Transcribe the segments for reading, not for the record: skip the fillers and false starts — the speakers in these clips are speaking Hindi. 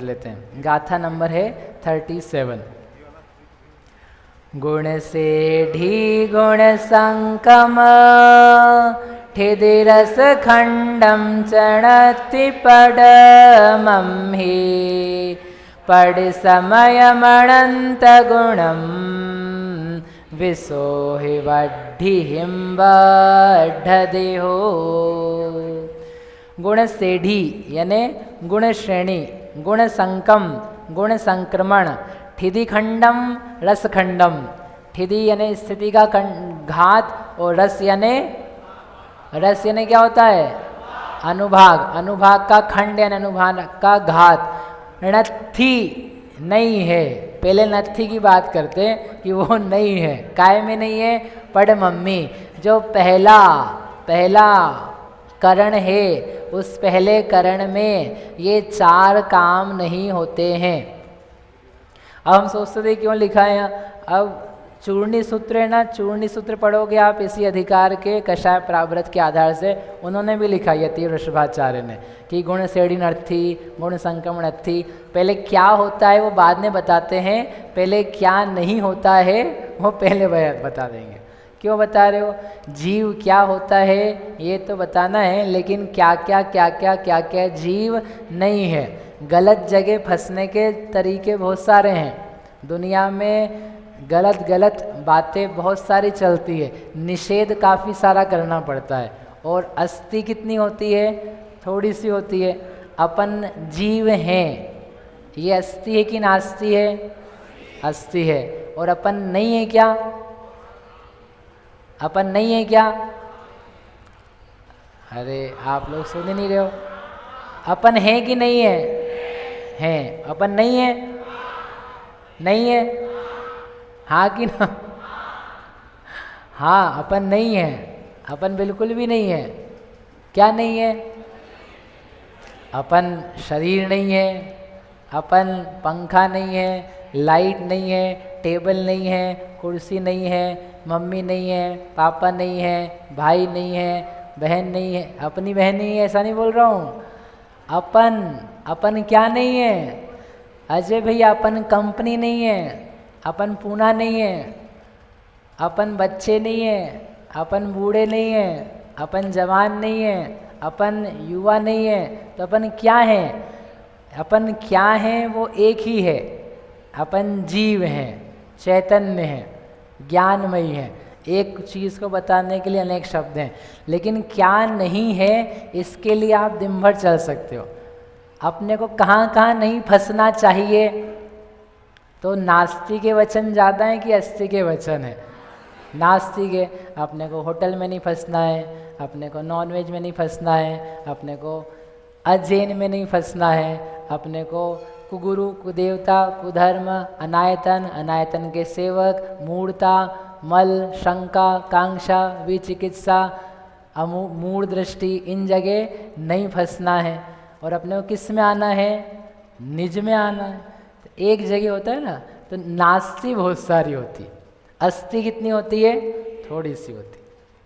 लेते हैं। गाथा नंबर है 37। गुण से ढी गुण संकम ठिदिरस खंडम चणति पडमहि पड़ समयमणंत गुणम विसोहि वड्ढिहिं वड्ढदेहो। गुण सेढ़ी यानी गुण श्रेणी, गुण संकम गुण संक्रमण, ठिदि खंडम रस खंडम। ठिदि यानी स्थिति का घात और रस यानी क्या होता है? अनुभाग। अनुभाग का खंड यानी अनुभाग का घात। नत्थी नहीं है, पहले नत्थी की बात करते हैं कि वो नहीं है। काय में नहीं है? पढ़ मम्मी, जो पहला करण है उस पहले करण में ये चार काम नहीं होते हैं। अब हम सोचते थे क्यों लिखा है यहाँ। अब चूर्णी सूत्र है ना, चूर्णी सूत्र पढ़ोगे आप इसी अधिकार के कषाय प्रावृत के आधार से, उन्होंने भी लिखा यति वृषभाचार्य ने कि गुण सेढ़ी नर्थी गुण संक्रमण नर्थी। पहले क्या होता है वो बाद में बताते हैं, पहले क्या नहीं होता है वो पहले बता देंगे। क्यों बता रहे हो? जीव क्या होता है ये तो बताना है, लेकिन क्या क्या जीव नहीं है। गलत जगह फंसने के तरीके बहुत सारे हैं दुनिया में। गलत बातें बहुत सारी चलती है, निषेध काफ़ी सारा करना पड़ता है। और अस्थि कितनी होती है? थोड़ी सी होती है। अपन जीव हैं, ये अस्थि है कि नास्ति है? अस्थि है। और अपन नहीं है क्या? अपन नहीं है क्या? अरे आप लोग सुन ही नहीं रहे हो। अपन है कि नहीं है? हैं। अपन नहीं है? नहीं है? हाँ कि ना? हाँ, अपन नहीं है। अपन बिल्कुल भी नहीं है। क्या नहीं है? अपन शरीर नहीं है, अपन पंखा नहीं है, लाइट नहीं है, टेबल नहीं है, कुर्सी नहीं है, मम्मी नहीं है, पापा नहीं है, भाई नहीं है, बहन नहीं है। अपनी बहन नहीं है ऐसा नहीं बोल रहा हूँ। अपन क्या नहीं है? अजय भैया अपन कंपनी नहीं है, अपन पूना नहीं है, अपन बच्चे नहीं है, अपन बूढ़े नहीं है, अपन जवान नहीं है, अपन युवा नहीं है। तो अपन क्या है? अपन क्या है वो एक ही है। अपन जीव हैं, चैतन्य हैं, ज्ञानमयी है। एक चीज़ को बताने के लिए अनेक शब्द हैं, लेकिन क्या नहीं है इसके लिए आप दिन भर चल सकते हो। अपने को कहाँ नहीं फंसना चाहिए। तो नास्ति के वचन ज़्यादा हैं कि अस्थि के वचन हैं? नास्ति के। अपने को होटल में नहीं फंसना है, अपने को नॉनवेज में नहीं फंसना है, अपने को अजैन में नहीं फंसना है, अपने को कुगुरु कुदेवता कुधर्म अनायतन के सेवक मूढ़ता मल शंका कांक्षा विचिकित्सा मूढ़ दृष्टि इन जगह नहीं फंसना है। और अपने को किस में आना है? निज में आना है। तो एक जगह होता है ना, तो नास्ति बहुत सारी होती, अस्थि कितनी होती है? थोड़ी सी होती।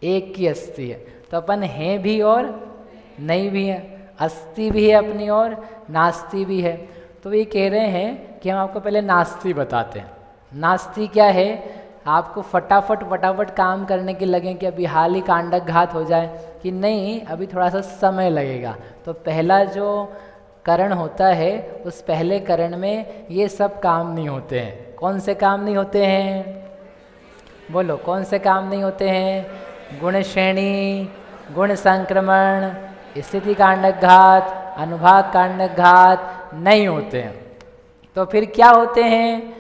एक की अस्थि है। तो अपन हैं भी और नहीं भी है, अस्थि भी है अपनी और नास्ति भी है। तो ये कह रहे हैं कि हम आपको पहले नास्ति बताते हैं। नास्ति क्या है? आपको फटाफट काम करने के लगे कि अभी हाल ही कांडक घात हो जाए, कि नहीं अभी थोड़ा सा समय लगेगा। तो पहला जो करण होता है उस पहले करण में ये सब काम नहीं होते हैं। कौन से काम नहीं होते हैं? बोलो, कौन से काम नहीं होते हैं? गुण श्रेणी, गुण संक्रमण, स्थिति कांडक घात, अनुभाग कांडक घात नहीं होते हैं। तो फिर क्या होते हैं?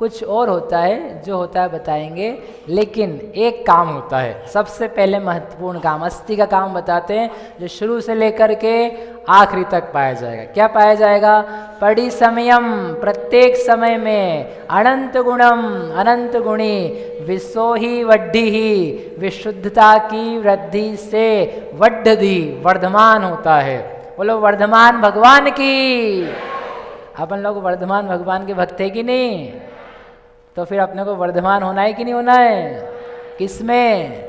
कुछ और होता है, जो होता है बताएंगे। लेकिन एक काम होता है सबसे पहले महत्वपूर्ण काम, अस्थि का काम बताते हैं, जो शुरू से लेकर के आखिरी तक पाया जाएगा। क्या पाया जाएगा? पड़ी समयम, प्रत्येक समय में, अनंत गुणम, अनंत गुणी, विसोही वड्ढी ही, विशुद्धता की वृद्धि से वड्ढधि, वर्धमान होता है। बोलो वर्धमान भगवान की। अपन लोग वर्धमान भगवान के भक्त है कि नहीं? तो फिर अपने को वर्धमान होना है कि नहीं होना है? किसमें?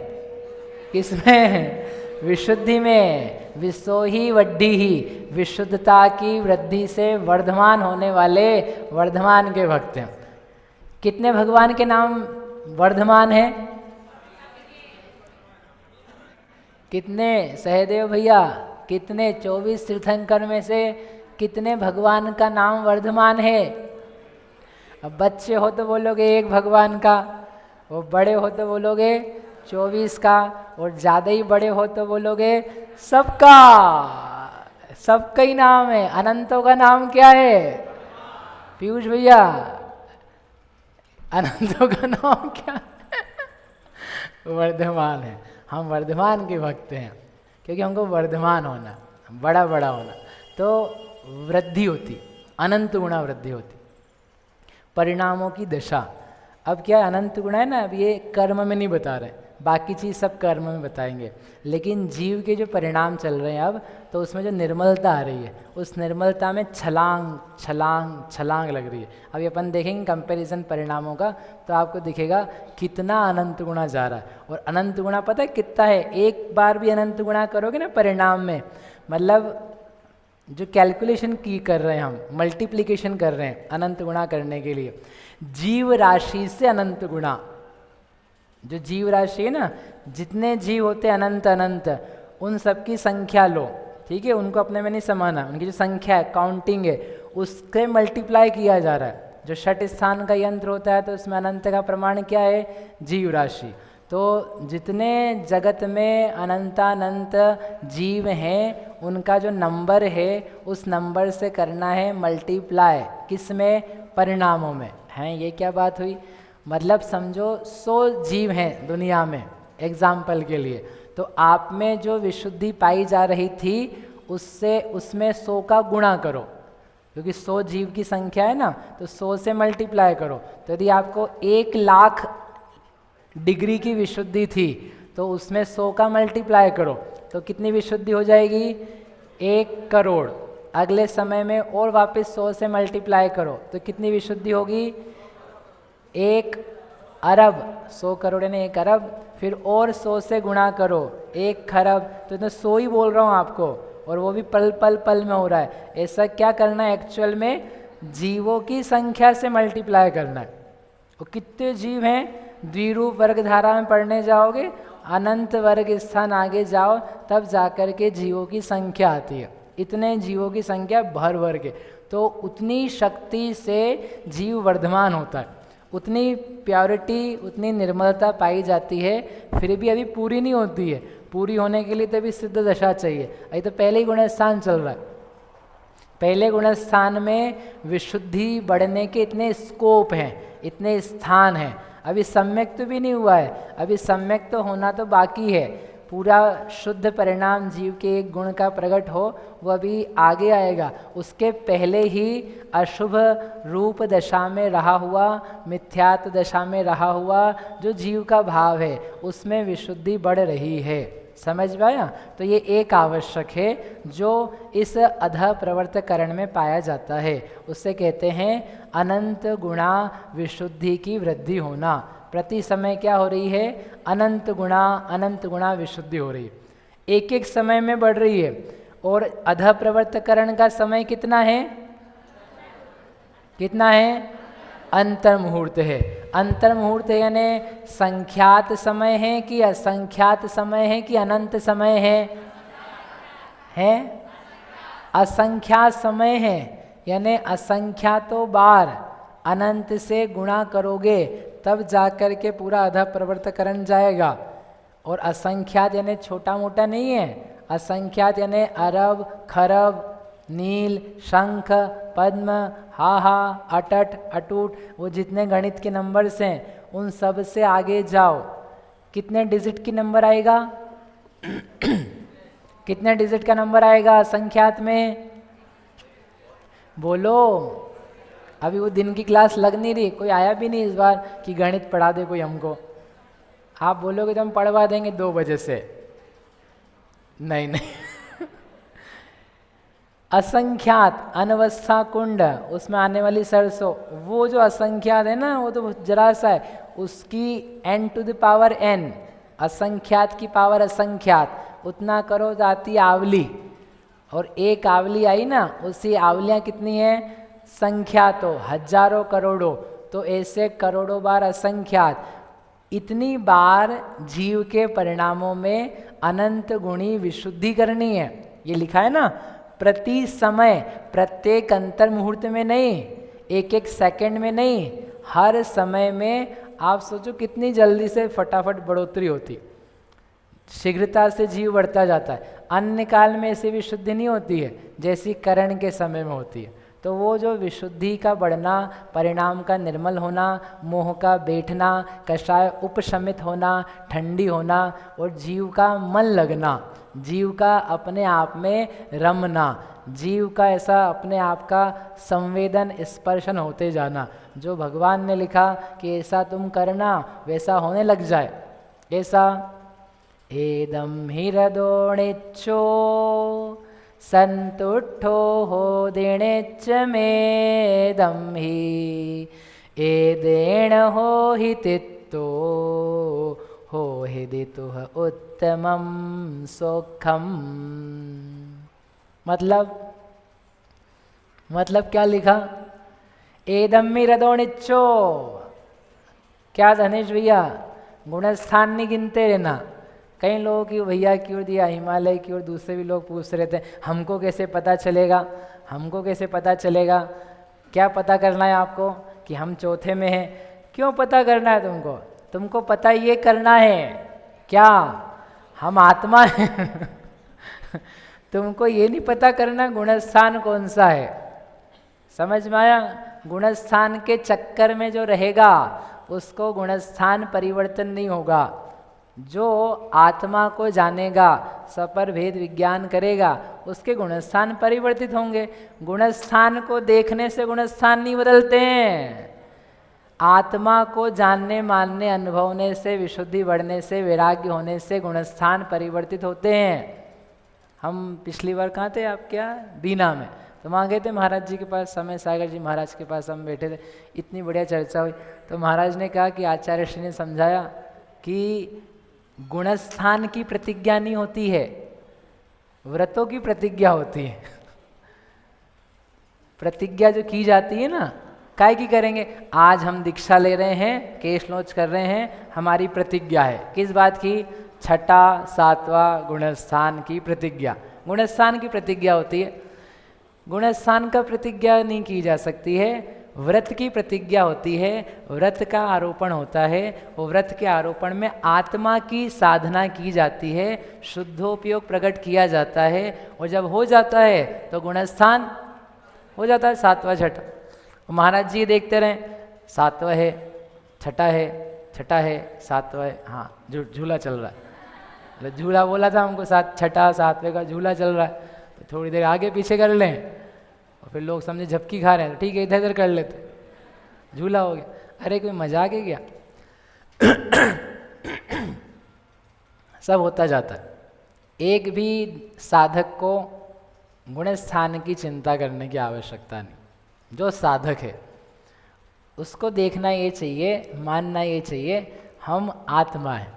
विशुद्धि में, विश्व ही वड्डी ही, विशुद्धता की वृद्धि से वर्धमान होने वाले वर्धमान के भक्त हैं। कितने भगवान के नाम वर्धमान हैं? कितने सहदेव भैया? कितने? 24 तीर्थंकर में से कितने भगवान का नाम वर्धमान है? अब बच्चे हो तो बोलोगे एक भगवान का, वो बड़े हो तो बोलोगे 24 का, और ज़्यादा ही बड़े हो तो बोलोगे सबका। सबका ही नाम है। अनंतों का नाम क्या है पीयूष भैया? अनंतों का नाम क्या? वर्धमान है। हम वर्धमान के भक्त हैं क्योंकि हमको वर्धमान होना, बड़ा बड़ा होना, तो वृद्धि होती, अनंत गुणा वृद्धि होती, परिणामों की दशा। अब क्या अनंत गुण है ना, अब ये कर्म में नहीं बता रहे, बाकी चीज़ सब कर्म में बताएंगे, लेकिन जीव के जो परिणाम चल रहे हैं अब, तो उसमें जो निर्मलता आ रही है, उस निर्मलता में छलांग छलांग छलांग लग रही है। अभी अपन देखेंगे कंपैरिजन परिणामों का, तो आपको दिखेगा कितना अनंत गुणा जा रहा है। और अनंत गुणा पता है कितना है? एक बार भी अनंत गुणा करोगे ना परिणाम में, मतलब जो कैलकुलेशन की कर रहे हैं हम, मल्टीप्लिकेशन कर रहे हैं अनंत गुणा करने के लिए, जीव राशि से अनंत गुणा। जो जीव राशि है ना, जितने जीव होते हैं अनंत अनंत, उन सबकी संख्या लो, ठीक है, उनको अपने में नहीं समाना, उनकी जो संख्या है, काउंटिंग है, उसके मल्टीप्लाई किया जा रहा है। जो षट स्थान का यंत्र होता है तो उसमें अनंत का प्रमाण क्या है? जीव राशि। तो जितने जगत में अनंतानंत जीव हैं, उनका जो नंबर है, उस नंबर से करना है मल्टीप्लाई। किस में? परिणामों में। हैं, ये क्या बात हुई? मतलब समझो 100 जीव हैं दुनिया में एग्जाम्पल के लिए, तो आप में जो विशुद्धि पाई जा रही थी, उससे उसमें 100 का गुणा करो, क्योंकि 100 जीव की संख्या है ना, तो 100 से मल्टीप्लाई करो। तो यदि आपको 1 लाख डिग्री की विशुद्धि थी, तो उसमें 100 का मल्टीप्लाई करो, तो कितनी विशुद्धि हो जाएगी? 1 करोड़। अगले समय में और वापस 100 से मल्टीप्लाई करो, तो कितनी विशुद्धि होगी? 1 अरब। 100 करोड़ यानी 1 अरब, फिर और 100 से गुणा करो, 1 खरब। तो इतना 100 ही बोल रहा हूँ आपको, और वो भी पल पल पल में हो रहा है। ऐसा क्या करना है एक्चुअल में? जीवों की संख्या से मल्टीप्लाई करना है। वो कितने जीव हैं? द्विरूप वर्ग धारा में पढ़ने जाओगे, अनंत वर्ग स्थान आगे जाओ, तब जाकर के जीवों की संख्या आती है। इतने जीवों की संख्या भर भर के, तो उतनी शक्ति से जीव वर्धमान होता है, उतनी प्योरिटी, उतनी निर्मलता पाई जाती है। फिर भी अभी पूरी नहीं होती है। पूरी होने के लिए तो अभी सिद्ध दशा चाहिए। अभी तो पहले ही गुणस्थान चल रहा है। पहले गुणस्थान में विशुद्धि बढ़ने के इतने स्कोप हैं, इतने स्थान हैं। अभी सम्यक तो भी नहीं हुआ है, अभी सम्यक तो होना तो बाकी है। पूरा शुद्ध परिणाम जीव के एक गुण का प्रकट हो, वो अभी आगे आएगा। उसके पहले ही अशुभ रूप दशा में रहा हुआ, मिथ्यात्व दशा में रहा हुआ जो जीव का भाव है, उसमें विशुद्धि बढ़ रही है। समझ पाया? तो ये एक आवश्यक है जो इस अधः प्रवर्तकरण में पाया जाता है। उससे कहते हैं अनंत गुणा विशुद्धि की वृद्धि होना। प्रति समय क्या हो रही है? अनंत गुणा विशुद्धि हो रही है, एक एक समय में बढ़ रही है। और अधः प्रवर्तकरण का समय कितना है? कितना है? अंतर मुहूर्त है। अंतर मुहूर्त यानी संख्यात समय है कि असंख्यात समय है कि अनंत समय है? असंख्यात समय है, यानी असंख्यातों बार अनंत से गुणा करोगे तब जाकर के पूरा अधः प्रवर्तकरण जाएगा। और असंख्यात यानी छोटा मोटा नहीं है, असंख्यात यानी अरब, खरब, नील, शंख, पद्म, हाहा, अटट, अटूट, वो जितने गणित के नंबर्स हैं उन सब से आगे जाओ। कितने डिजिट की नंबर आएगा? कितने डिजिट का नंबर आएगा असंख्यात में? बोलो। अभी वो दिन की क्लास लग नहीं रही, कोई आया भी नहीं इस बार कि गणित पढ़ा दे कोई हमको। आप बोलोगे तो हम पढ़वा देंगे 2 बजे से। नहीं नहीं असंख्यात, अनवस्था कुंड, उसमें आने वाली सरसों, वो जो असंख्यात है ना, वो तो जरा सा है। उसकी n to the power n, असंख्यात की पावर असंख्यात, उतना करो तो आती आवली, और एक आवली आई ना, उसी आवलियाँ कितनी है? संख्या तो हजारों करोड़ों, तो ऐसे करोड़ों बार असंख्यात, इतनी बार जीव के परिणामों में अनंत गुणी विशुद्धि करनी है। ये लिखा है ना, प्रति समय, प्रत्येक अंतर मुहूर्त में नहीं, एक एक सेकंड में नहीं, हर समय में। आप सोचो कितनी जल्दी से फटाफट बढ़ोतरी होती, शीघ्रता से जीव बढ़ता जाता है। अन्य काल में ऐसी विशुद्धि नहीं होती है जैसी करण के समय में होती है। तो वो जो विशुद्धि का बढ़ना, परिणाम का निर्मल होना, मोह का बैठना, कषाय उपशमित होना, ठंडी होना, और जीव का मन लगना, जीव का अपने आप में रमना, जीव का ऐसा अपने आप का संवेदन स्पर्शन होते जाना, जो भगवान ने लिखा कि ऐसा तुम करना वैसा होने लग जाए। ऐसा एदम ही हृदोणिच्छो संतुष्टो हो देणेच्च मेदम ही एदेण हो हि तित्तो हो हि दितुः उत्तमं सौख्यम। मतलब क्या लिखा? एदम ही हृदोणिच्छो, क्या धनेश भैया? गुणस्थान नहीं गिनते रहना। कई लोगों की भैया की ओर दिया, हिमालय की ओर, दूसरे भी लोग पूछ रहे थे हमको कैसे पता चलेगा, हमको कैसे पता चलेगा? क्या पता करना है आपको कि हम चौथे में हैं? क्यों पता करना है तुमको? तुमको पता ये करना है क्या हम आत्मा हैं। तुमको ये नहीं पता करना गुणस्थान कौन सा है। समझ में आया? गुणस्थान के चक्कर में जो रहेगा उसको गुणस्थान परिवर्तन नहीं होगा। जो आत्मा को जानेगा, सपर भेद विज्ञान करेगा, उसके गुणस्थान परिवर्तित होंगे। गुणस्थान को देखने से गुणस्थान नहीं बदलते हैं। आत्मा को जानने, मानने, अनुभवने से, विशुद्धि बढ़ने से, वैराग्य होने से गुणस्थान परिवर्तित होते हैं। हम पिछली बार कहाँ थे? आप क्या बीना में, तो वहाँ गए थे महाराज जी के पास, समय सागर जी महाराज के पास हम बैठे थे। इतनी बढ़िया चर्चा हुई। तो महाराज ने कहा कि आचार्य श्री ने समझाया कि गुणस्थान की प्रतिज्ञा नहीं होती है, व्रतों की प्रतिज्ञा होती है। प्रतिज्ञा जो की जाती है ना, काय की करेंगे? आज हम दीक्षा ले रहे हैं, केश नोच कर रहे हैं, हमारी प्रतिज्ञा है। किस बात की? छठा सातवां गुणस्थान की प्रतिज्ञा। गुणस्थान की प्रतिज्ञा होती है। गुणस्थान का प्रतिज्ञा नहीं की जा सकती है, व्रत की प्रतिज्ञा होती है। व्रत का आरोपण होता है, वो व्रत के आरोपण में आत्मा की साधना की जाती है, शुद्धोपयोग प्रकट किया जाता है, और जब हो जाता है तो गुणस्थान हो जाता है सातवां छठा। महाराज जी देखते रहे, सातवां है, छठा है, छठा है, सातवां है, हाँ झूला चल रहा है। झूला बोला था हमको, छठा सातवें का झूला चल रहा है, तो थोड़ी देर आगे पीछे कर लें, और फिर लोग समझे झपकी खा रहे हैं, तो ठीक है इधर इधर कर लेते, झूला हो गया। अरे कोई मजाक है क्या? सब होता जाता है। एक भी साधक को गुणस्थान की चिंता करने की आवश्यकता नहीं। जो साधक है उसको देखना ये चाहिए, मानना ये चाहिए हम आत्मा है।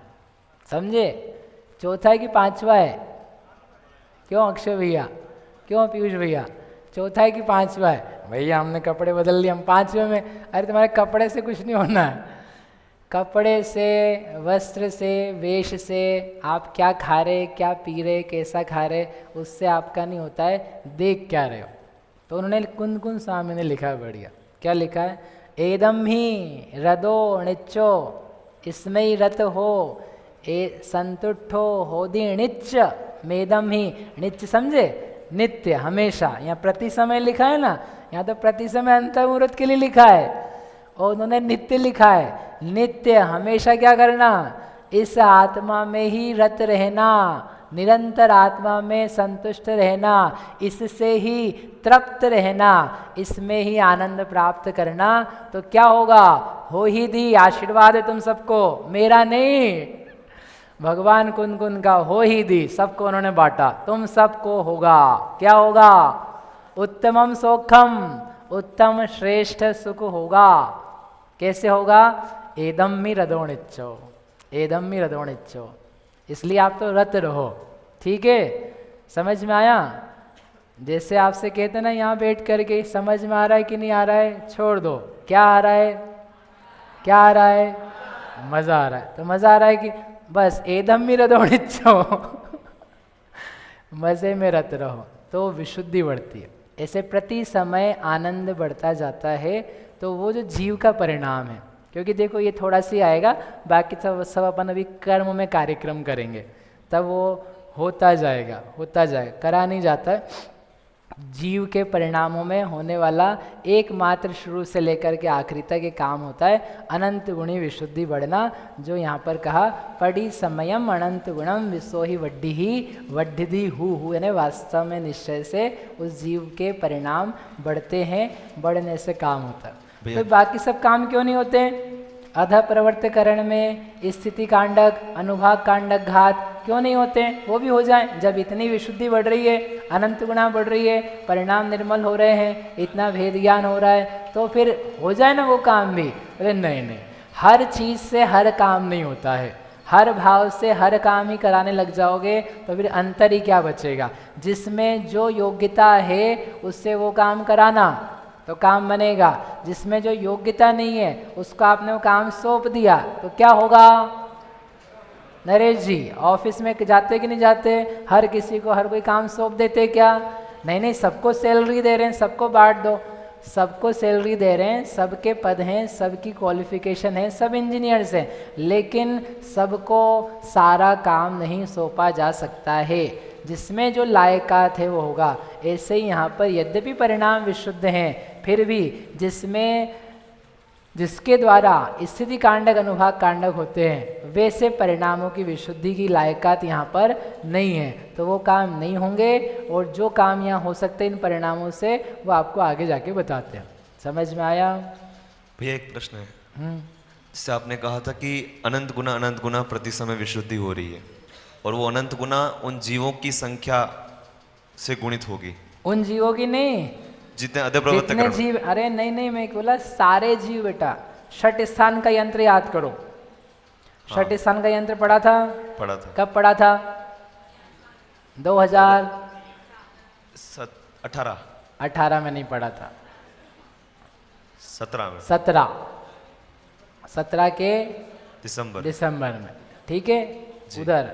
समझे? चौथा है कि पांचवा है? क्यों अक्षय भैया, क्यों पीयूष भैया? चौथा है कि पांचवा है? भैया हमने कपड़े बदल लिए, हम पांचवे में। अरे तुम्हारे कपड़े से कुछ नहीं होना है। कपड़े से, वस्त्र से, वेश से, आप क्या खा रहे, क्या पी रहे, कैसा खा रहे, उससे आपका नहीं होता है, देख क्या रहे हो। तो उन्होंने कुंद कुंद स्वामी ने लिखा है बढ़िया। क्या लिखा है? एदम ही रदो निच्चो, इसमें ही रत हो, ए संतुष्टो होदी निच्च मेदम ही। निच्च समझे? नित्य, हमेशा। यहाँ प्रति समय लिखा है ना, यहाँ तो प्रति समय अंतर्मुहूर्त के लिए लिखा है, और उन्होंने नित्य लिखा है। नित्य हमेशा क्या करना? इस आत्मा में ही रत रहना, निरंतर आत्मा में संतुष्ट रहना, इससे ही तृप्त रहना, इसमें ही आनंद प्राप्त करना। तो क्या होगा? हो ही दी। आशीर्वाद है तुम सबको, मेरा नहीं, भगवान कुंद कुंद का। हो ही दी, सबको उन्होंने बांटा, तुम सबको होगा। क्या होगा? उत्तमम सौख्यम, उत्तम श्रेष्ठ सुख होगा। कैसे होगा? एदम ही हृदोणिच्छो, एदम ही हृदोणिच्छो। इसलिए आप तो रत रहो, ठीक है, समझ में आया? जैसे आपसे कहते ना यहाँ बैठ करके समझ में आ रहा है कि नहीं आ रहा है, छोड़ दो, क्या आ रहा है, क्या आ रहा है, मज़ा आ रहा है। तो मज़ा आ रहा है कि बस एकदम मेरा दौड़िच्छो मज़े में रत रहो, तो विशुद्धि बढ़ती है। ऐसे प्रति समय आनंद बढ़ता जाता है, तो वो जो जीव का परिणाम है, क्योंकि देखो ये थोड़ा सी आएगा, बाकी सब अपन अभी कर्म में कार्यक्रम करेंगे, तब वो होता जाएगा, करा नहीं जाता है। जीव के परिणामों में होने वाला एकमात्र शुरू से लेकर के आखिरी तक ये काम होता है अनंत गुणी विशुद्धि बढ़ना, जो यहाँ पर कहा पड़ी समयम अनंत गुणम विसोहि वड्ढी हु, यानी वास्तव में निश्चय से उस जीव के परिणाम बढ़ते हैं, बढ़ने से काम होता है। तो बाकी सब काम क्यों नहीं होते हैं? अध प्रवर्तकरण में स्थिति कांडक, अनुभाग कांडक, घात क्यों नहीं होते हैं? वो भी हो जाए। जब इतनी विशुद्धि बढ़ रही है, अनंत गुणा बढ़ रही है, परिणाम निर्मल हो रहे हैं, इतना भेद ज्ञान हो रहा है, तो फिर हो जाए ना वो काम भी। अरे नहीं, हर चीज़ से हर काम नहीं होता है। हर भाव से हर काम ही कराने लग जाओगे तो फिर अंतर ही क्या बचेगा? जिसमें जो योग्यता है उससे वो काम कराना तो काम बनेगा, जिसमें जो योग्यता नहीं है उसको आपने वो काम सौंप दिया तो क्या होगा? नरेश जी ऑफिस में जाते कि नहीं जाते? हर किसी को हर कोई काम सौंप देते क्या? नहीं, सबको सैलरी दे रहे हैं, सबको बांट दो। सबको सैलरी दे रहे हैं, सबके पद हैं, सबकी क्वालिफिकेशन है, सब इंजीनियर्स हैं, लेकिन सबको सारा काम नहीं सौंपा जा सकता है। जिसमें जो लायकात है वो होगा। ऐसे ही यहाँ पर यद्यपि परिणाम विशुद्ध हैं, फिर भी जिसके द्वारा स्थिति कांडक अनुभाग कांडक होते हैं, वैसे परिणामों की विशुद्धि की लायकात यहाँ पर नहीं है, तो वो काम नहीं होंगे। और जो काम यहाँ हो सकते हैं इन परिणामों से, वो आपको आगे जाके बताते हैं। समझ में आया? भैया एक प्रश्न है, जैसे आपने कहा था कि अनंत गुना प्रति समय विशुद्धि हो रही है, और वो अनंत गुना उन जीवों की संख्या से गुणित होगी। उन जीवों की नहीं, जितने अधप्रवर्तक जितने जीव। अरे नहीं, मैं बोला सारे जीव बेटा। षट स्थान का यंत्र याद करो। षट स्थान का यंत्र पढ़ा था? कब पढ़ा था? 2018 में नहीं पढ़ा था, 17 के दिसंबर में। ठीक है, उधर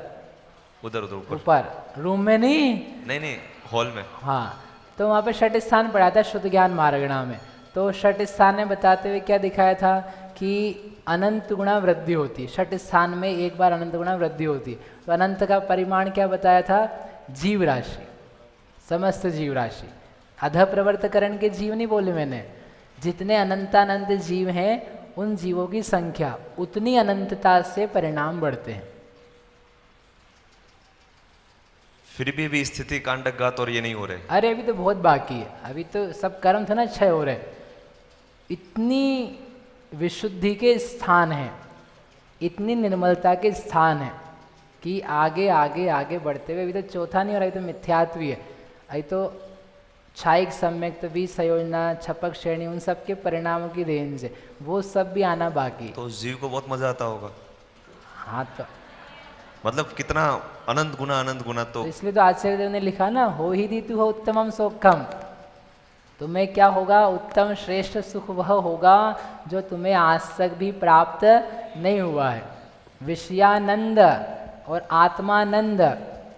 ऊपर रूम में नहीं, हॉल में। हाँ, तो वहाँ पे षट स्थान पढ़ा था शुद्ध ज्ञान मार्गणा में। तो षट स्थान ने बताते हुए क्या दिखाया था कि अनंत गुणा वृद्धि होती। षट स्थान में एक बार अनंत गुणा वृद्धि होती। तो अनंत का परिमाण क्या बताया था? जीव राशि, समस्त जीव राशि। अध प्रवर्तकरण के जीव नहीं बोले मैंने, जितने अनंतानंत जीव हैं उन जीवों की संख्या, उतनी अनंतता से परिणाम बढ़ते हैं। फिर भी स्थिति कांडक घात और ये नहीं हो रहे। अरे अभी तो बहुत बाकी है, अभी तो सब कर्म थे ना क्षय हो रहे। इतनी विशुद्धि के स्थान हैं, इतनी निर्मलता के स्थान हैं कि आगे आगे आगे बढ़ते हुए, अभी तो चौथा नहीं हो रहा, अभी तो मिथ्यात्व है। अभी तो क्षायिक सम्यक, तो बीज संयोजना, छपक श्रेणी, उन सब के परिणामों की रेंज है, वो सब भी आना बाकी। तो जीव को बहुत मजा आता होगा। हाँ, तो मतलब कितना अनंत गुना तो इसलिए तो आचार्य देव ने लिखा ना, हो ही दी तू हो उत्तमम सौखम। तुम्हें क्या होगा? उत्तम श्रेष्ठ सुख वह होगा जो तुम्हें आज तक भी प्राप्त नहीं हुआ है। विषयानंद और आत्मानंद।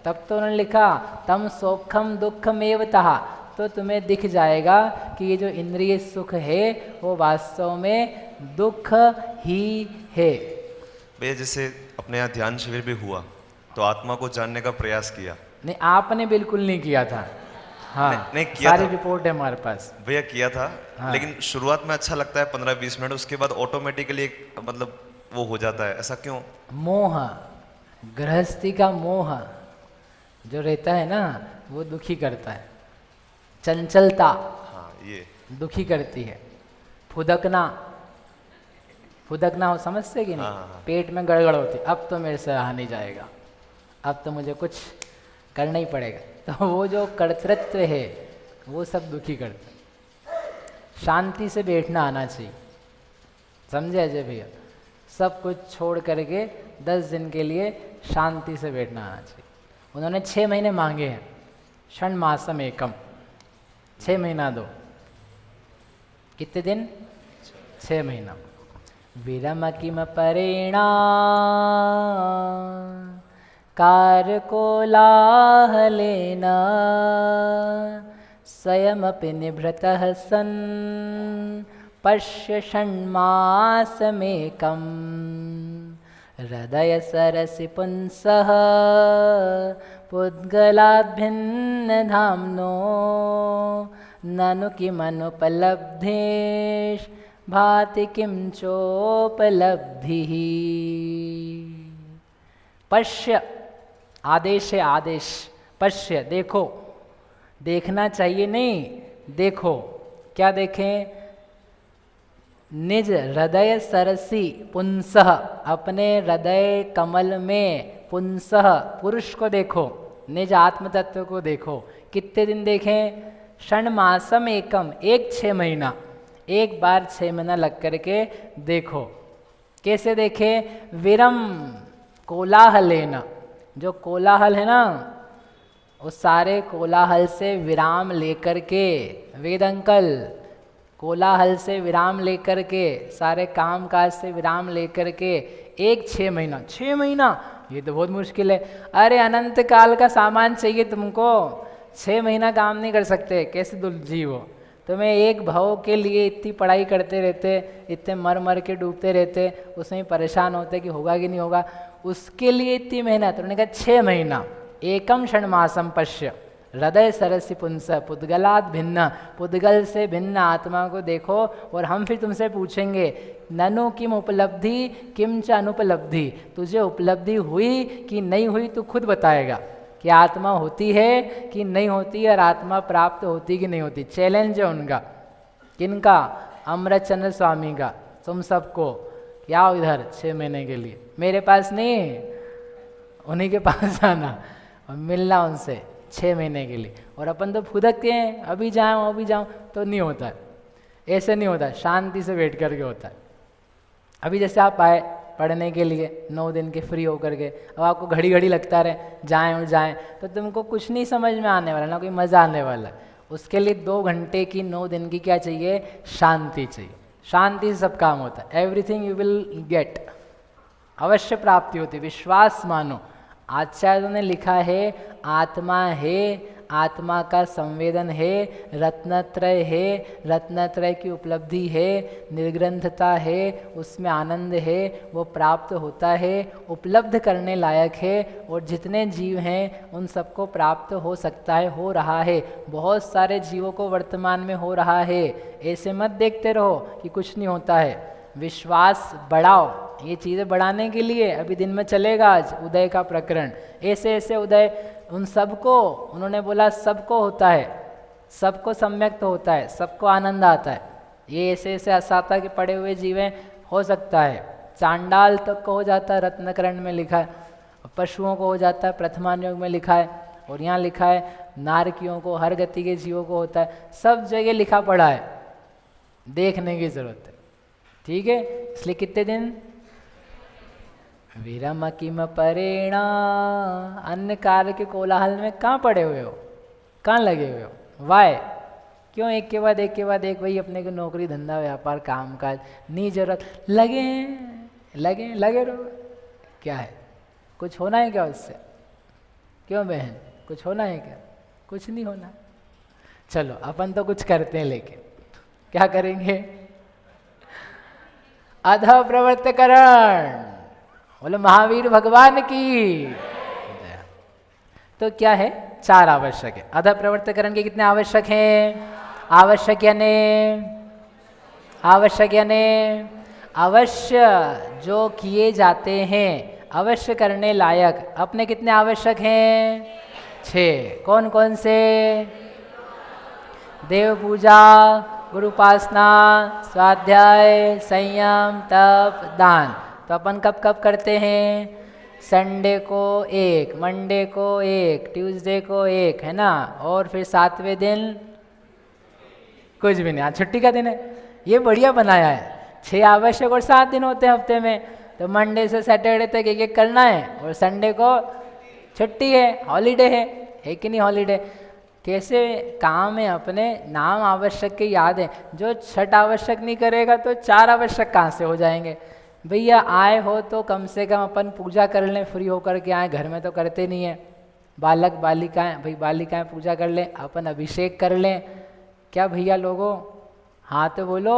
तब तो उन्होंने लिखा तम सौखम दुखमेवतः, तो तुम्हें दिख जाएगा कि ये जो इंद्रिय सुख है वो वास्तव में दुख ही है। भैया जैसे अपने यहाँ ध्यान शिविर भी हुआ तो आत्मा को जानने का प्रयास किया। नहीं, आपने बिल्कुल नहीं किया था। हाँ, नहीं किया सारी था। रिपोर्ट है हमारे पास। भैया किया था। हाँ। लेकिन शुरुआत में अच्छा लगता है 15-20 मिनट, उसके बाद ऑटोमेटिकली मतलब वो हो जाता है। ऐसा क्यों? मोह, गृहस्थी का मोह जो रहता है ना, वो दुखी करता है। चंचलता, हाँ, ये दुखी करती है। फुदकना हो, समझते कि नहीं? हाँ। पेट में गड़गड़ होती, अब तो मेरे से रहा नहीं जाएगा, अब तो मुझे कुछ करना ही पड़ेगा। तो वो जो कर्तृत्व है वो सब दुखी करता है। शांति से बैठना आना चाहिए, समझे अजय भैया? सब कुछ छोड़ करके 10 दिन के लिए शांति से बैठना आना चाहिए। उन्होंने 6 महीने मांगे हैं, षण मासम एकम, 6 महीना दो। कितने दिन? 6 महीना। विरम किम परेणा कार कोलाहलेन स्वयमपि निभृतः सन् पश्य षण्मासमेकम् हृदय सरसि पुंसः पुद्गलाद्भिन्नधाम्नो ननु किमनुपलब्धेश भाति किं चोपलब्धिः। पश्य, आदेश है, आदेश। पश्य, देखो, देखना चाहिए नहीं, देखो। क्या देखें? निज हृदय सरसी पुंसः, अपने हृदय कमल में पुंसः, पुरुष को देखो, निज आत्म तत्व को देखो। कितने दिन देखें? षण मासम एकम, एक 6 महीना, एक बार 6 महीना लग करके देखो। कैसे देखे? विरम कोलाहलेन, जो कोलाहल है ना, उस सारे कोलाहल से विराम लेकर के, वेद अंकल, कोलाहल से विराम लेकर के, सारे काम काज से विराम लेकर के एक 6 महीना, 6 महीना ये तो बहुत मुश्किल है। अरे अनंत काल का सामान चाहिए तुमको, 6 महीना काम नहीं कर सकते, कैसे जीव हो? तुम्हें एक भाव के लिए इतनी पढ़ाई करते रहते, इतने मर मर के डूबते रहते, उसमें परेशान होते कि होगा कि नहीं होगा, उसके लिए इतनी मेहनत। उन्होंने कहा 6 महीना, एकम षण मासम पश्य हृदय सरसी पुंस पुद्गलाद भिन्न, पुद्गल से भिन्न आत्मा को देखो। और हम फिर तुमसे पूछेंगे ननु किम उपलब्धि किम च अनुपलब्धि, तुझे उपलब्धि हुई कि नहीं हुई तू खुद बताएगा कि आत्मा होती है कि नहीं होती, और आत्मा प्राप्त होती कि नहीं होती। चैलेंज है उनका। किनका? अमृतचंद्र स्वामी का। तुम सबको क्या इधर 6 महीने के लिए, मेरे पास नहीं, उन्हीं के पास जाना और मिलना उनसे 6 महीने के लिए। और अपन तो फुदकते हैं, अभी जाऊँ अभी जाऊँ, तो नहीं होता है, ऐसे नहीं होता, शांति से वेट करके होता है। अभी जैसे आप आए पढ़ने के लिए 9 दिन के फ्री होकर के, अब आपको घड़ी घड़ी लगता रहे जाएं और जाएं, तो तुमको कुछ नहीं समझ में आने वाला, ना कोई मज़ा आने वाला। उसके लिए 2 घंटे की 9 दिन की क्या चाहिए? शांति चाहिए। शांति से सब काम होता है, एवरीथिंग यू विल गेट, अवश्य प्राप्ति होती, विश्वास मानो। आचार्यों ने लिखा है आत्मा है, आत्मा का संवेदन है, रत्नत्रय है, रत्नत्रय की उपलब्धि है, निर्ग्रंथता है, उसमें आनंद है, वो प्राप्त होता है, उपलब्ध करने लायक है, और जितने जीव हैं उन सबको प्राप्त हो सकता है, हो रहा है। बहुत सारे जीवों को वर्तमान में हो रहा है। ऐसे मत देखते रहो कि कुछ नहीं होता है, विश्वास बढ़ाओ। ये चीज़ें बढ़ाने के लिए अभी दिन में चलेगा आज उदय का प्रकरण, ऐसे ऐसे उदय, उन सबको उन्होंने बोला सबको होता है, सबको सम्यक तो होता है, सबको आनंद आता है। ये ऐसे ऐसे असाता के पड़े हुए जीवें हो सकता है, चांडाल तक को हो जाता है, रत्नकरण में लिखा है, पशुओं को हो जाता है, प्रथमान योग में लिखा है, और यहाँ लिखा है नारकियों को, हर गति के जीवों को होता है। सब जगह लिखा पड़ा है, देखने की जरूरत है। ठीक है, इसलिए कितने दिन? विरम किम परेणा, अन्य कार्य के कोलाहल में कहाँ पड़े हुए हो, कहाँ लगे हुए हो? वाय क्यों? एक के बाद एक के बाद एक, वही अपने को नौकरी धंधा व्यापार काम काज, नहीं जरूरत, लगे लगे लगे रहो। क्या है, कुछ होना है क्या उससे? क्यों बहन, कुछ होना है क्या? कुछ नहीं होना। चलो अपन तो कुछ करते हैं, लेकिन क्या करेंगे? अधः प्रवर्तकरण, बोले महावीर भगवान की। तो क्या है? 4 आवश्यक है। अधः प्रवर्तकरण के कितने आवश्यक हैं? आवश्यक यानी आवश्यक यानी अवश्य जो किए जाते हैं, अवश्य करने लायक। अपने कितने आवश्यक हैं? 6। कौन कौन से? देव पूजा, गुरु उपासना, स्वाध्याय, संयम, तप, दान। तो अपन कब कब करते हैं? संडे को 1, मंडे को 1, ट्यूसडे को 1, है ना, और फिर 7वें दिन कुछ भी नहीं, आज छुट्टी का दिन है। ये बढ़िया बनाया है। 6 आवश्यक और 7 दिन होते हैं हफ्ते में, तो मंडे से सैटरडे तक एक एक करना है, और संडे को छुट्टी है, हॉलीडे है कि नहीं हॉलीडे। कैसे काम है अपने, नाम आवश्यक के याद है, जो छठ आवश्यक नहीं करेगा तो चार आवश्यक कहाँ से हो जाएंगे। भैया आए हो तो कम से कम अपन पूजा कर लें, फ्री होकर के आए, घर में तो करते नहीं है। बालक बालिकाएं, भाई बालिकाएं पूजा कर लें, अपन अभिषेक कर लें। क्या भैया लोगों, हाँ तो बोलो,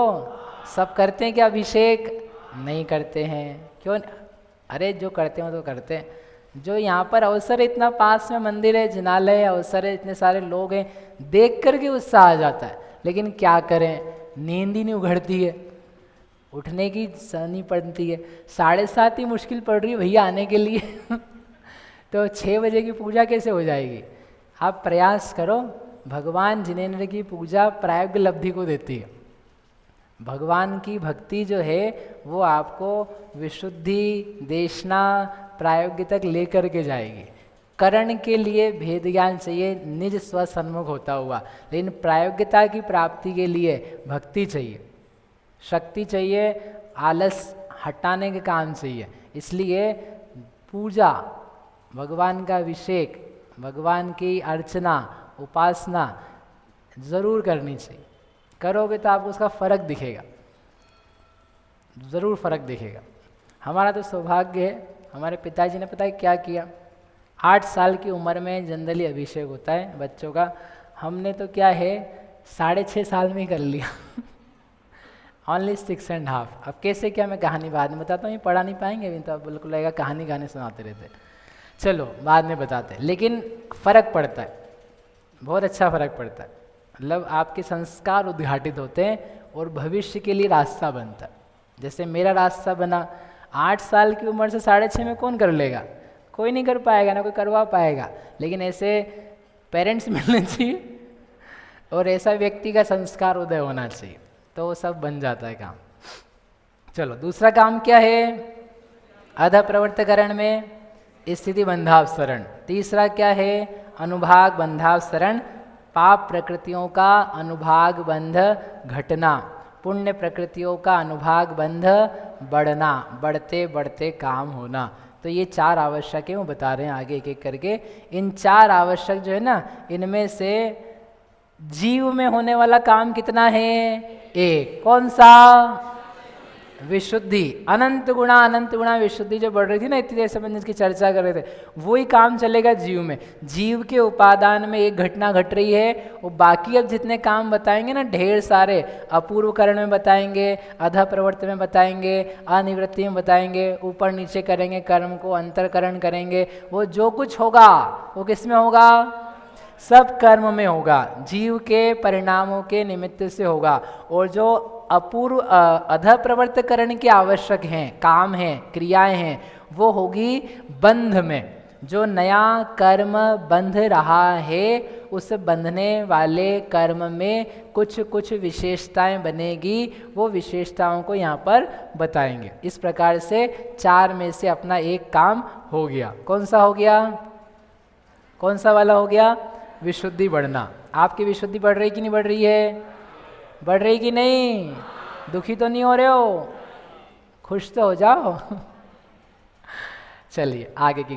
सब करते हैं क्या अभिषेक? नहीं करते हैं। क्यों? अरे जो करते हो तो करते हैं। जो यहाँ पर अवसर है, इतना पास में मंदिर है, जिनालय है, अवसर है, इतने सारे लोग हैं, देख करके उत्साह आ जाता है। लेकिन क्या करें, नींद ही नहीं उघड़ती है, उठने की सहनी पड़ती है। 7:30 ही मुश्किल पड़ रही है भैया आने के लिए तो 6 बजे की पूजा कैसे हो जाएगी? आप प्रयास करो। भगवान जिनेंद्र की पूजा प्रायोग्य लब्धि को देती है। भगवान की भक्ति जो है वो आपको विशुद्धि, देशना, प्रायोग्य तक लेकर के जाएगी। करण के लिए भेद ज्ञान चाहिए, निज स्व सन्मुख होता हुआ, लेकिन प्रायोग्यता की प्राप्ति के लिए भक्ति चाहिए, शक्ति चाहिए, आलस हटाने के काम चाहिए। इसलिए पूजा, भगवान का अभिषेक, भगवान की अर्चना, उपासना ज़रूर करनी चाहिए। करोगे तो आपको उसका फ़र्क दिखेगा, ज़रूर फ़र्क दिखेगा। हमारा तो सौभाग्य है, हमारे पिताजी ने पता है क्या किया, 8 साल की उम्र में जनरली अभिषेक होता है बच्चों का, हमने तो क्या है 6.5 साल में ही कर लिया ओनली 6.5। अब कैसे क्या, मैं कहानी बाद में बताता हूँ, ये पढ़ा नहीं पाएंगे अभी तो, अब बिल्कुल लगेगा कहानी गाने सुनाते रहते। चलो बाद में बताते हैं, लेकिन फ़र्क पड़ता है, बहुत अच्छा फ़र्क पड़ता है। मतलब आपके संस्कार उद्घाटित होते हैं और भविष्य के लिए रास्ता बनता है। जैसे मेरा रास्ता बना, 8 साल की उम्र से 6.5 में कौन कर लेगा? कोई नहीं कर पाएगा, ना कोई करवा पाएगा। लेकिन ऐसे पेरेंट्स मिलने चाहिए और ऐसा व्यक्ति का संस्कार उदय होना चाहिए, तो वो सब बन जाता है काम। चलो दूसरा काम क्या है? अध प्रवर्तकरण में स्थिति बंधावसरण। तीसरा क्या है? अनुभाग बंधावसरण, पाप प्रकृतियों का अनुभाग बंध घटना, पुण्य प्रकृतियों का अनुभाग बंध बढ़ना, बढ़ते बढ़ते काम होना। तो ये 4 आवश्यक है, वो बता रहे हैं आगे एक एक करके। इन 4 आवश्यक जो है ना, इनमें से जीव में होने वाला काम कितना है? एक। कौन सा? विशुद्धि। अनंत गुणा विशुद्धि जो बढ़ रही थी ना, इतनी देर से अपन जिसकी चर्चा कर रहे थे, वही काम चलेगा जीव में। जीव के उपादान में एक घटना घट रही है, और बाकी अब जितने काम बताएंगे ना, ढेर सारे, अपूर्वकरण में बताएंगे, अध प्रवर्त में बताएंगे, अनिवृत्ति में बताएंगे, ऊपर नीचे करेंगे कर्म को, अंतरकरण करेंगे, वो जो कुछ होगा वो किस में होगा? सब कर्म में होगा, जीव के परिणामों के निमित्त से होगा। और जो अपूर्व अध प्रवर्तकरण के आवश्यक हैं, काम हैं, क्रियाएं हैं, वो होगी बंध में। जो नया कर्म बंध रहा है, उस बंधने वाले कर्म में कुछ कुछ विशेषताएं बनेगी, वो विशेषताओं को यहाँ पर बताएंगे। इस प्रकार से 4 में से अपना एक काम हो गया। कौन सा हो गया? कौन सा वाला हो गया? विशुद्धि बढ़ना। आपकी विशुद्धि बढ़ रही कि नहीं बढ़ रही है? बढ़ रही कि नहीं? दुखी तो नहीं हो रहे हो? खुश तो हो जाओ चलिए आगे की